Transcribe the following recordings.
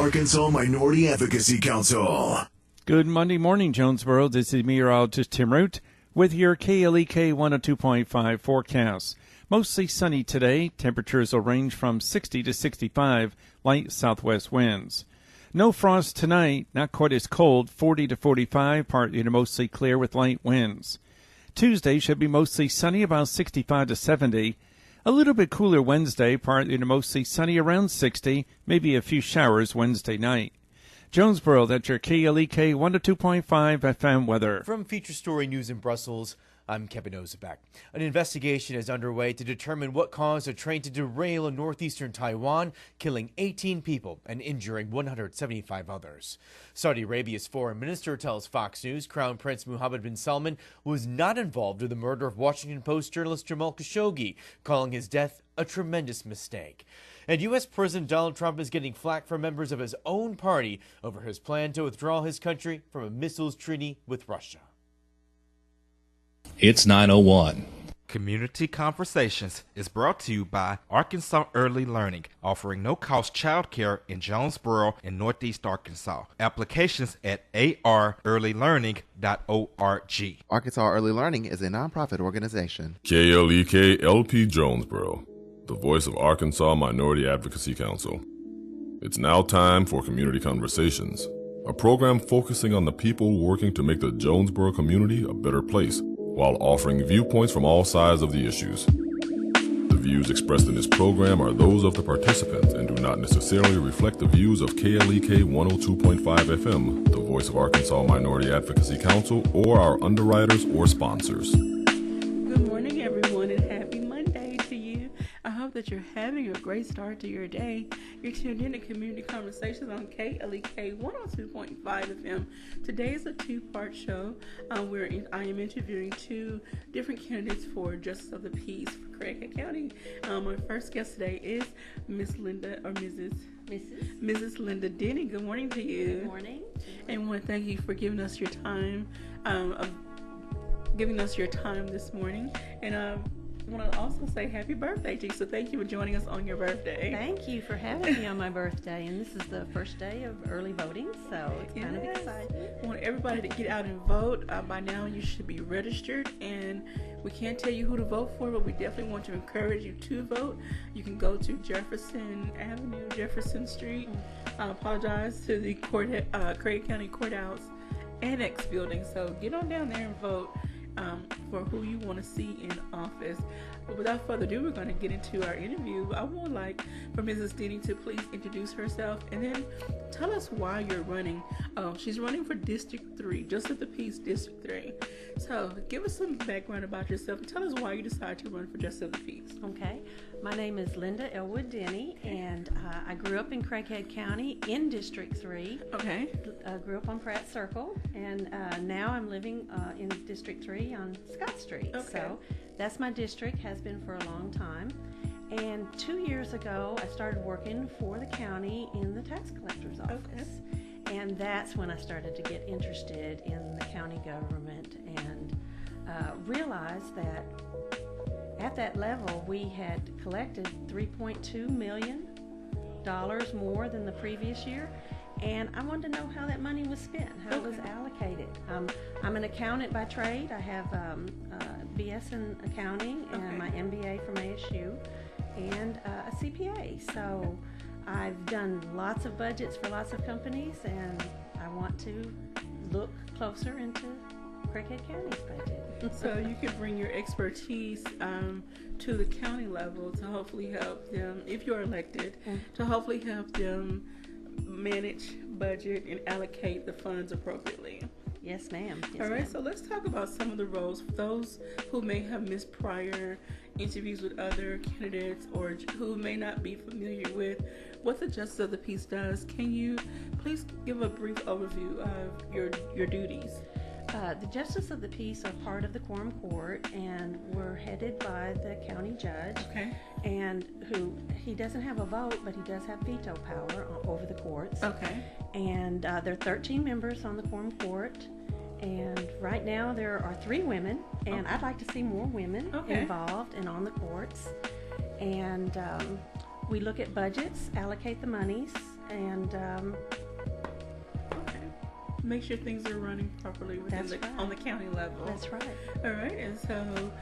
Arkansas Minority Advocacy Council. Good Monday morning, Jonesboro. This is meteorologist Tim Root with your KLEK 102.5 forecast. Mostly sunny today. Temperatures will range from 60 to 65, light southwest winds. No frost tonight, not quite as cold, 40 to 45, partly to mostly clear with light winds. Tuesday should be mostly sunny, about 65 to 70. A little bit cooler Wednesday, partly to mostly sunny, around 60, maybe a few showers Wednesday night. Jonesboro, that's your KLEK 102.5 FM weather. From Feature Story News in Brussels, I'm Kevin Ozebek. An investigation is underway to determine what caused a train to derail in northeastern Taiwan, killing 18 people and injuring 175 others. Saudi Arabia's foreign minister tells Fox News Crown Prince Mohammed bin Salman was not involved in the murder of Washington Post journalist Jamal Khashoggi, calling his death a tremendous mistake. And U.S. President Donald Trump is getting flack from members of his own party over his plan to withdraw his country from a missiles treaty with Russia. It's 9:01. Community Conversations is brought to you by Arkansas Early Learning, offering no-cost childcare in Jonesboro and Northeast Arkansas. Applications at arearlylearning.org. Arkansas Early Learning is a nonprofit organization. KLEK LP Jonesboro, the voice of Arkansas Minority Advocacy Council. It's now time for Community Conversations, a program focusing on the people working to make the Jonesboro community a better place, while offering viewpoints from all sides of the issues. The views expressed in this program are those of the participants and do not necessarily reflect the views of KLEK 102.5 FM, the voice of Arkansas Minority Advocacy Council, or our underwriters or sponsors. Good morning, everyone, and happy Monday to you. I hope that you're having a great start to your day. You're tuned in to Community Conversations on KLEK 102.5 FM. Today is a two-part show. I am interviewing two different candidates for Justice of the Peace for Craighead County. My first guest today is Miss Linda, or Mrs. Linda Denny. Good morning to you. Good morning. And I want to thank you for giving us your time, this morning. And I want to also say happy birthday to you. So thank you for joining us on your birthday. Thank you for having me on my birthday. And this is the first day of early voting, so it's kind of exciting. I want everybody to get out and vote. By now you should be registered, and we can't tell you who to vote for, but we definitely want to encourage you to vote. You can go to Jefferson Avenue, Jefferson Street. I apologize to the Craig County Courthouse Annex building. So get on down there and vote for who you want to see in office. But without further ado, we're going to get into our interview. I would like for Mrs. Denny to please introduce herself and then tell us why you're running. She's running for District 3, Justice of the Peace District 3. So give us some background about yourself and tell us why you decided to run for Justice of the Peace. Okay. My name is Linda Elwood Denny, and I grew up in Craighead County in District 3. Okay. I grew up on Pratt Circle, and now I'm living in District 3 on Scott Street. Okay. So that's my district, has been for a long time. And 2 years ago, I started working for the county in the tax collector's office. Okay. And that's when I started to get interested in the county government and realized that at that level, we had collected $3.2 million more than the previous year. And I wanted to know how that money was spent, how it was allocated. I'm an accountant by trade. I have BS in accounting and my MBA from ASU and a CPA. So I've done lots of budgets for lots of companies, and I want to look closer into Craighead County's budget. So you can bring your expertise to the county level to hopefully help them, if you're elected, to hopefully help them manage, budget, and allocate the funds appropriately. Yes, ma'am. All right, so let's talk about some of the roles for those who may have missed prior interviews with other candidates or who may not be familiar with what the Justice of the Peace does. Can you please give a brief overview of your duties? The Justice of the Peace are part of the Quorum Court, and we're headed by the county judge. Okay. And he doesn't have a vote, but he does have veto power over the courts. Okay. And there are 13 members on the Quorum Court, and right now there are 3 women, and I'd like to see more women involved and on the courts. And we look at budgets, allocate the monies, and Okay. Make sure things are running properly within That's right. on the county level. that's right. All right, and so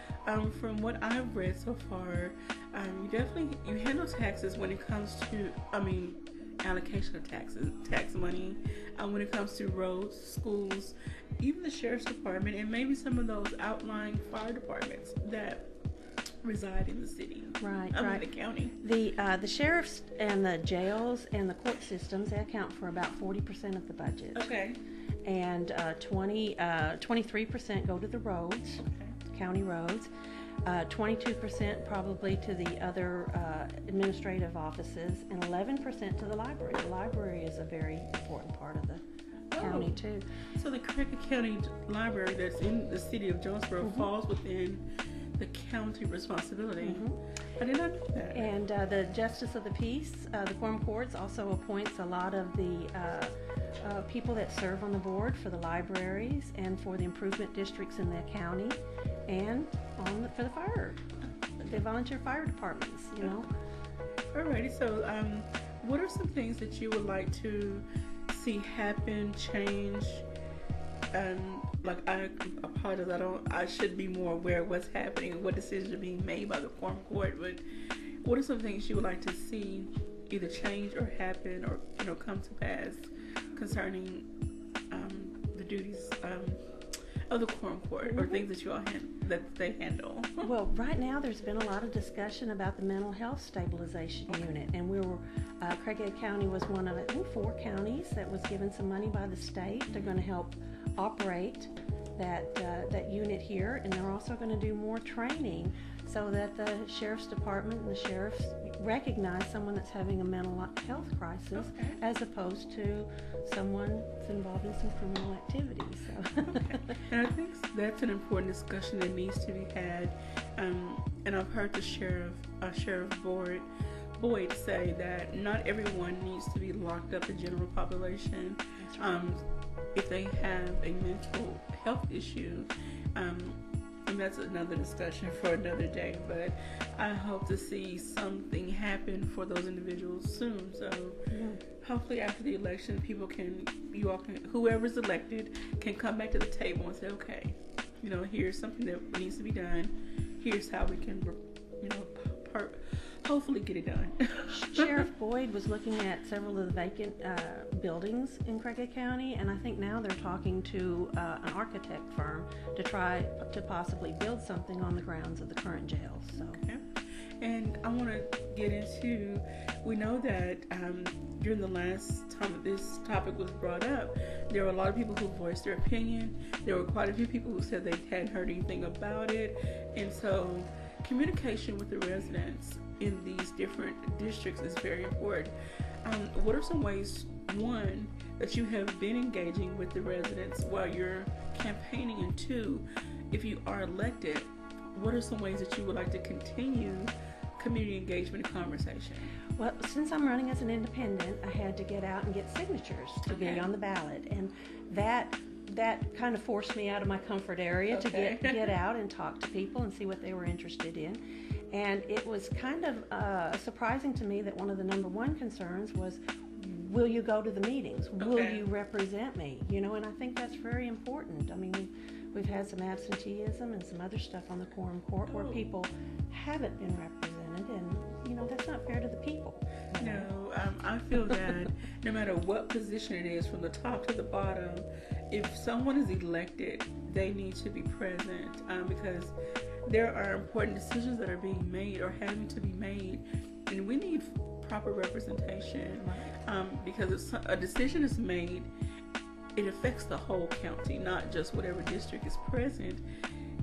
from what I've read so far, you handle taxes when it comes to, allocation of tax money, when it comes to roads, schools, even the sheriff's department, and maybe some of those outlying fire departments that reside in the city. Right, I mean, right. the county. The sheriffs and the jails and the court systems, they account for about 40% of the budget. Okay. And 23% go to the roads, county roads. 22% probably to the other administrative offices, and 11% to the library. The library is a very important part of the county too. So the Craighead County Library that's in the city of Jonesboro falls within the county responsibility. I did not know that. And the Justice of the Peace, the Quorum Courts, also appoints a lot of the people that serve on the board for the libraries and for the improvement districts in the county, and for the volunteer fire departments. Alrighty, so what are some things that you would like to see happen, change? I apologize, I should be more aware of what's happening and what decisions are being made by the Quorum Court, but what are some things you would like to see either change or happen or come to pass concerning the duties of the Quorum Court, or things that you all that they handle? Well, right now there's been a lot of discussion about the mental health stabilization unit, and Craighead County was one of, I think, 4 counties that was given some money by the state. They're going to help operate that unit here, and they're also going to do more training so that the sheriff's department and the sheriffs recognize someone that's having a mental health crisis as opposed to someone that's involved in some criminal activity. So. And I think that's an important discussion that needs to be had. And I've heard the Sheriff Boyd say that not everyone needs to be locked up, the general population. That's right. If they have a mental health issue, and that's another discussion for another day, but I hope to see something happen for those individuals soon. So hopefully after the election, whoever's elected can come back to the table and say, okay, here's something that needs to be done. Here's how we can, hopefully get it done. Sheriff Boyd was looking at several of the vacant buildings in Craighead County, and I think now they're talking to an architect firm to try to possibly build something on the grounds of the current jails. So. Okay. And I want to get into, we know that during the last time that this topic was brought up, there were a lot of people who voiced their opinion. There were quite a few people who said they hadn't heard anything about it. And so communication with the residents in these different districts is very important. What are some ways, one, that you have been engaging with the residents while you're campaigning, and 2, if you are elected, what are some ways that you would like to continue community engagement and conversation? Well, since I'm running as an independent, I had to get out and get signatures to be on the ballot, and that kind of forced me out of my comfort area to get out and talk to people and see what they were interested in. And it was kind of surprising to me that one of the number one concerns was, will you go to the meetings? Will you represent me? And I think that's very important. I mean, we've had some absenteeism and some other stuff on the Quorum Court where people haven't been represented, and that's not fair to the people. No, I feel that no matter what position it is, from the top to the bottom, if someone is elected, they need to be present, because there are important decisions that are being made or having to be made, and we need proper representation, because if a decision is made, it affects the whole county, not just whatever district is present.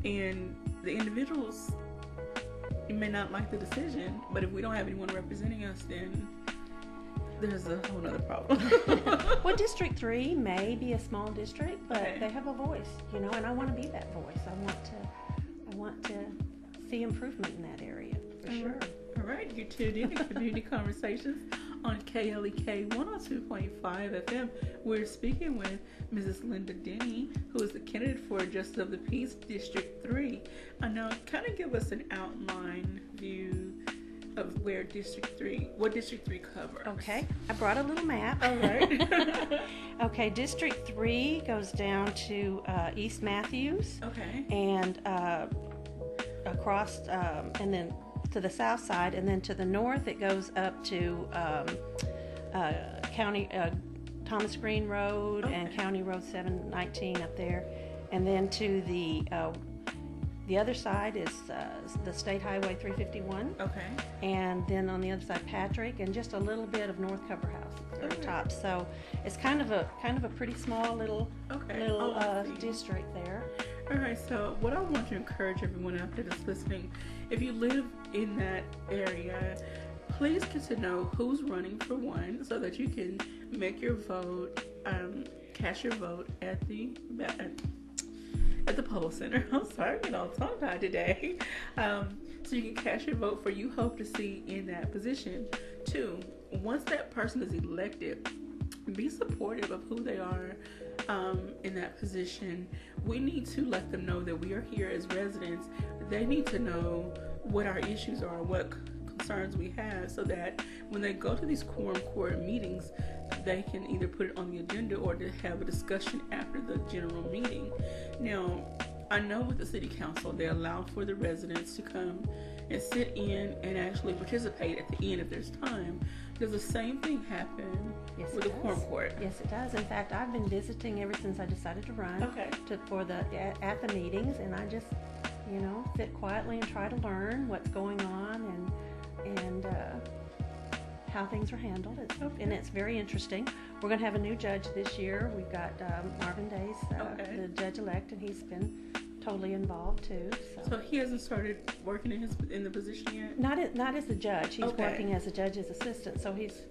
And the individuals, you may not like the decision, but if we don't have anyone representing us, then there's a whole other problem. Well, District 3 may be a small district, but they have a voice, and I want to be that voice. I want to see improvement in that area, for sure. All right, you're tuned in to Community Conversations on KLEK 102.5 FM. We're speaking with Mrs. Linda Denny, who is the candidate for Justice of the Peace, District 3. Now, kind of give us an outline view of where what District 3 covers. Okay, I brought a little map. All right. Okay, District 3 goes down to East Matthews. Okay. And across, and then to the south side, and then to the north it goes up to County Thomas Green Road and County Road 719 up there, and then to the other side is the State Highway 351. Okay. And then on the other side, Patrick, and just a little bit of North Cover House at the very top. So it's kind of a pretty small little district there. All right. So what I want to encourage everyone out there that's listening, if you live in that area, please get to know who's running for one, so that you can make your vote, cast your vote at the poll center. I'm sorry, tongue-tied today. So you can cast your vote for you hope to see in that position. 2, once that person is elected, be supportive of who they are in that position. We need to let them know that we are here as residents. They need to know what our issues are, what concerns we have, so that when they go to these quorum court meetings, they can either put it on the agenda or to have a discussion after the general meeting. Now, I know with the city council, they allow for the residents to come and sit in and actually participate at the end if there's time. Does the same thing happen with the quorum court? Yes, it does. In fact, I've been visiting ever since I decided to run at the meetings, and I just, sit quietly and try to learn what's going on and how things are handled. And it's very interesting. We're going to have a new judge this year. We've got Marvin Days, the judge-elect, and he's been totally involved too. So he hasn't started working in the position yet? Not as a judge. He's working as a judge's assistant. So he's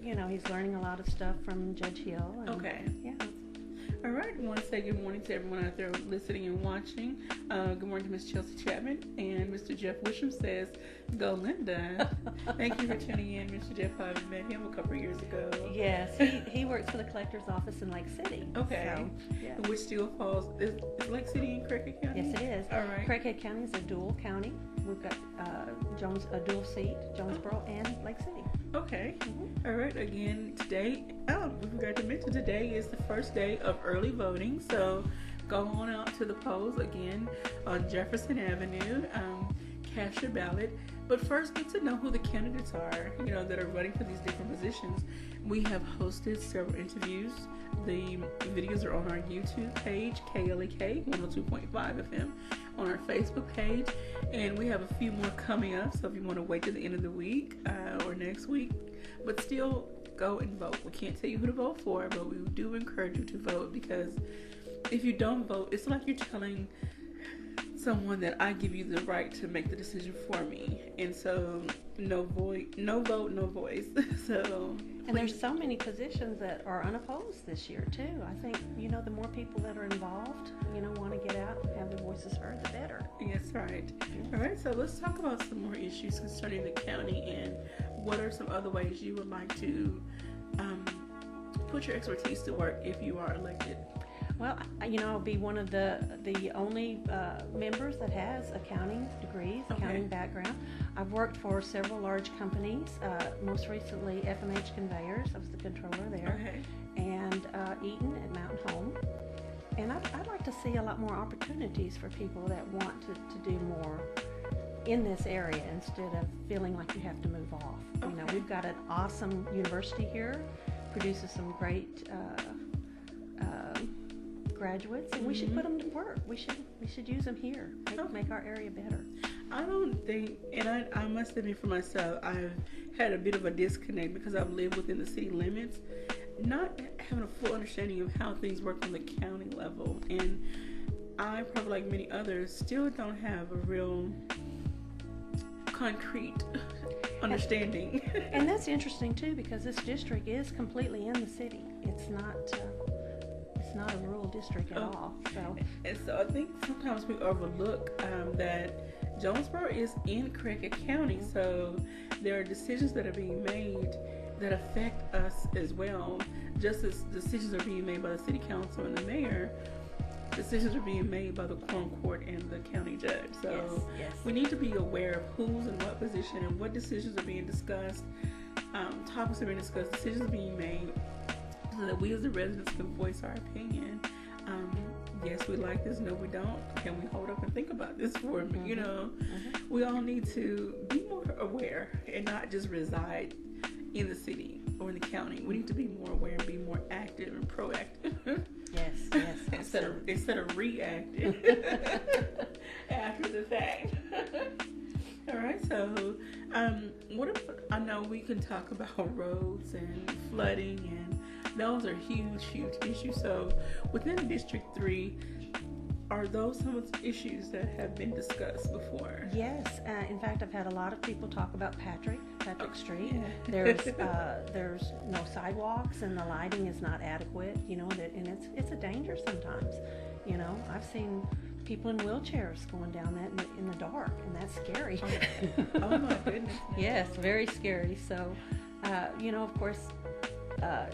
learning a lot of stuff from Judge Hill. Yeah. All right. I want to say good morning to everyone out there listening and watching. Good morning to Miss Chelsea Chapman, and Mr. Jeff Wisham says, "Go Linda." Thank you for tuning in, Mr. Jeff. I met him a couple of years ago. Yes, he works for the collector's office in Lake City. Okay. So, yeah. Which still falls is Lake City in Craighead County? Yes, it is. All right. Craighead County is a dual county. We've got a dual seat, Jonesboro and Lake City. Okay. Mm-hmm. All right. Again, today, we forgot to mention today is the first day of early voting. So go on out to the polls again on Jefferson Avenue. Cast your ballot. But first, get to know who the candidates are, that are running for these different positions. We have hosted several interviews. The videos are on our YouTube page, KLEK 102.5 FM, on our Facebook page, and we have a few more coming up. So if you want to wait to the end of the week or next week, but still go and vote. We can't tell you who to vote for, but we do encourage you to vote, because if you don't vote, it's like you're telling someone that I give you the right to make the decision for me, and so no vote, no voice. So and there's so many positions that are unopposed this year too. I think the more people that are involved, want to get out and have their voices heard, the better. Yes, right. Yes. All right, so let's talk about some more issues concerning the county, and what are some other ways you would like to put your expertise to work if you are elected. Well, I'll be one of the only members that has accounting degrees, accounting background. I've worked for several large companies, most recently FMH Conveyors. I was the controller there. Okay. And Eaton at Mountain Home. And I'd like to see a lot more opportunities for people that want to do more in this area instead of feeling like you have to move off. Okay. We've got an awesome university here, produces some great graduates, and we should put them to work. We should use them here. Make our area better. I don't think, and I must admit for myself, I've had a bit of a disconnect because I've lived within the city limits, not having a full understanding of how things work on the county level, and I, probably like many others, still don't have a real concrete understanding. And that's interesting too, because this district is completely in the city. It's not a rural district at all. And so I think sometimes we overlook that Jonesboro is in Craighead County, so there are decisions that are being made that affect us as well, just as decisions are being made by the city council and the mayor. decisions are being made by the quorum court and the county judge. So Yes. we need to be aware of who's in what position and what decisions are being discussed, topics are being discussed, decisions are being made, so that we as the residents can voice our opinion. Yes, we like this. No, we don't. Can we hold up and think about this for me? You know, we all need to be more aware and not just reside in the city or in the county. We need to be more aware and be more active and proactive. Yes. instead of reactive after the fact. All right, so what if, I know we can talk about roads and flooding, and those are huge issues. So within District 3, are those some of the issues that have been discussed before? Yes. In fact, I've had a lot of people talk about Patrick Street. Yeah. There's no sidewalks, and the lighting is not adequate. You know, and it's a danger sometimes. You know, I've seen people in wheelchairs going down that in the dark, and that's scary. Oh my goodness. Yes, very scary. So, you know, of course,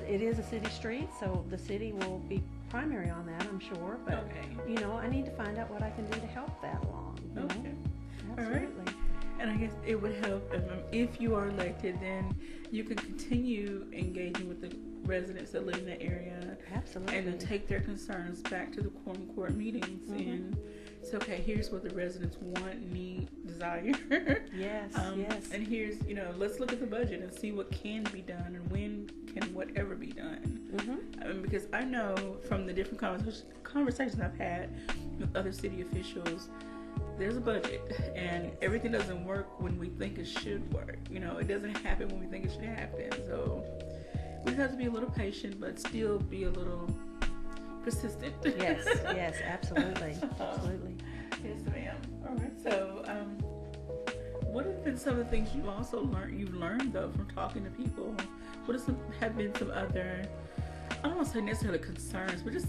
it is a city street, so the city will be primary on that, I'm sure. But, you know, I need to find out what I can do to help that along. You know? Absolutely. All right. And I guess it would help if you are elected, then you can continue engaging with the residents that live in that area. Absolutely. And then take their concerns back to the quorum court meetings and say, okay, here's what the residents want, need, desire. Yes. And here's, you know, let's look at the budget and see what can be done and when can whatever be done. Because I know from the different conversations I've had with other city officials, there's a budget, and everything doesn't work when we think it should work. You know, it doesn't happen when we think it should happen. So we have to be a little patient, but still be a little persistent. Yes, absolutely. Absolutely. Yes, ma'am. All right. So, what have been some of the things you've learned though from talking to people? What have been some other, I don't want to say necessarily concerns, but just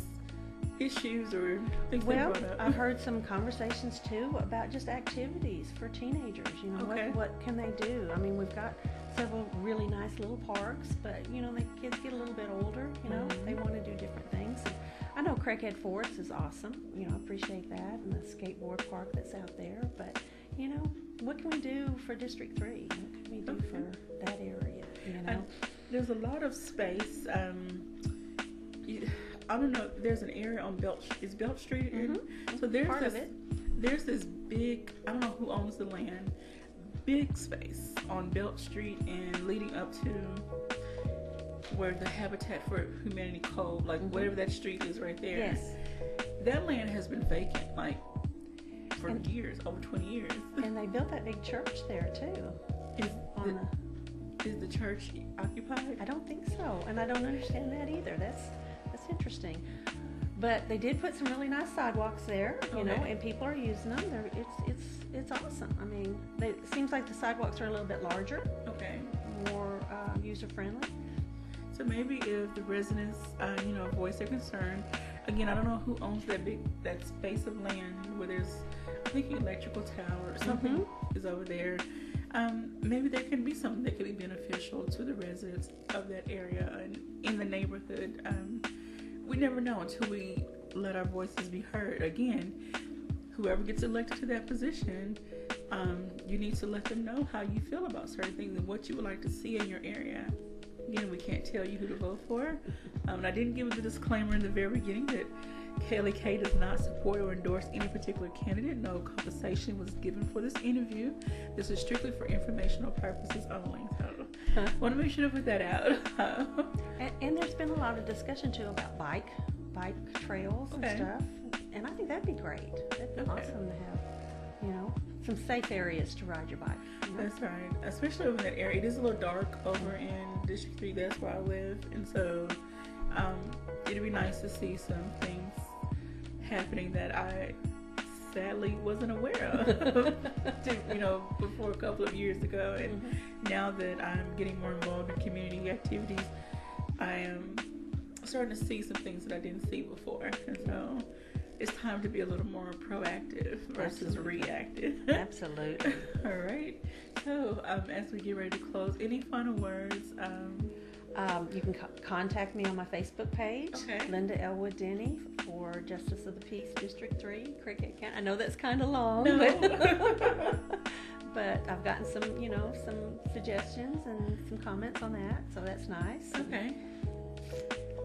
issues or things they brought up? I've heard some conversations too about just activities for teenagers. You know, what can they do? I mean, we've got several really nice little parks, but you know, the kids get a little bit older. You know, they want to do different things. And I know Craighead Forest is awesome. You know, I appreciate that, and the skateboard park that's out there. But you know, what can we do for District 3? What can we do for that area? You know, and there's a lot of space. I don't know. There's an area on Belt Street. So there's part of it. There's this big. I don't know who owns the land. Big space on Belt Street and leading up to where the Habitat for Humanity Code, like whatever that street is right there. Yes. That land has been vacant like for years, over 20 years. And they built that big church there too. Is the church occupied? I don't think so, and I don't understand that either. That's interesting. But they did put some really nice sidewalks there, you know, and people are using them. It's awesome. I mean, it seems like the sidewalks are a little bit larger, more user friendly. So maybe if the residents, you know, voice their concern. Again, I don't know who owns that space of land where there's, I think, an electrical tower or something is over there. Maybe there can be something that could be beneficial to the residents of that area and in the neighborhood. We never know until we let our voices be heard. Again, whoever gets elected to that position, you need to let them know how you feel about certain things and what you would like to see in your area. Again, we can't tell you who to vote for. And I didn't give the disclaimer in the very beginning that KLEK does not support or endorse any particular candidate. No compensation was given for this interview. This is strictly for informational purposes only. So want to make sure to put that out. And there's been a lot of discussion too about bike trails and stuff. And I think that'd be great. That'd be awesome to have, you know, some safe areas to ride your bike. You know? That's right. Especially over in that area. It is a little dark over in District 3. That's where I live. And so it'd be nice to see some things happening that I sadly wasn't aware of you know, before a couple of years ago. And now that I'm getting more involved in community activities, I am starting to see some things that I didn't see before. And so it's time to be a little more proactive versus reactive. Absolutely. All right. So as we get ready to close, any final words? You can contact me on my Facebook page, Okay. Linda Elwood Denny, for Justice of the Peace, District 3, Cricket County. I know that's kind of long, No. but I've gotten some, some suggestions and some comments on that, so that's nice. Okay.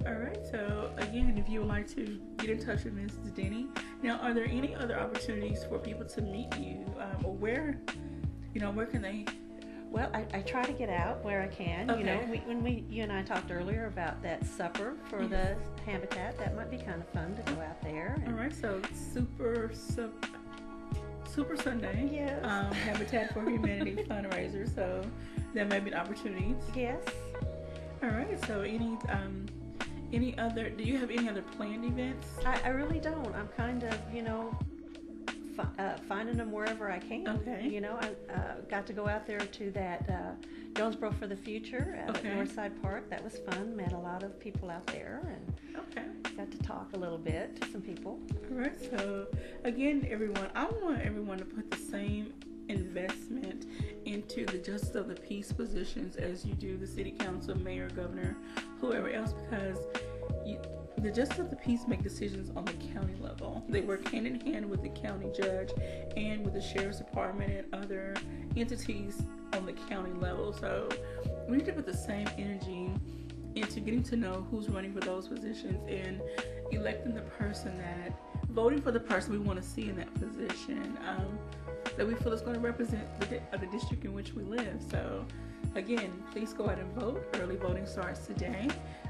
All right. So again, if you would like to get in touch with Mrs. Denny, now, are there any other opportunities for people to meet you, or where can they? Well, I try to get out where I can. Okay. You and I talked earlier about that supper for the Habitat. That might be kind of fun to go out there. All right. So Super Sunday. Yes. Habitat for Humanity fundraiser. So that may be an opportunity. Yes. All right. So do you have any other planned events? I really don't. I'm kind of, finding them wherever I can. Okay. I got to go out there to that Jonesboro for the Future at Okay. Northside Park. That was fun. Met a lot of people out there and got to talk a little bit to some people. All right. So again, everyone, I want everyone to put the same investment into the justice of the peace positions as you do the city council, mayor, governor, whoever else, because the justice of the peace make decisions on the county level. They work hand in hand with the county judge and with the sheriff's department and other entities on the county level. So we need to put the same energy into getting to know who's running for those positions and electing voting for the person we want to see in that position, that we feel is going to represent the district in which we live. So again, please go out and vote. Early voting starts today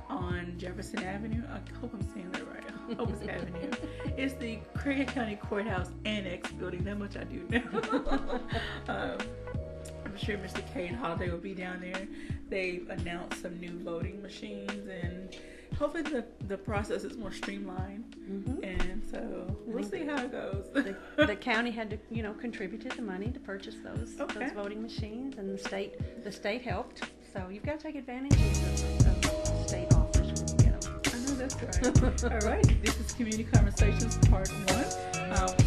on Jefferson Avenue. I hope I'm saying that right. I hope it's Avenue. It's the Cricket County Courthouse Annex building. That much I do know. I'm sure Mr. Kane Holiday will be down there. They've announced some new voting machines, and hopefully the process is more streamlined. Mm-hmm. And so we'll see how it goes. The county had to, contributed the money to purchase those voting machines, and the state helped. So you've got to take advantage of state offers when you get them. I know that's right. All right, this is Community Conversations Part 1.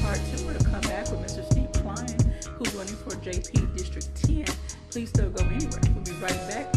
Part 2, we'll come back with Mr. Steve Klein, who's running for JP District 10. Please don't go anywhere. We'll be right back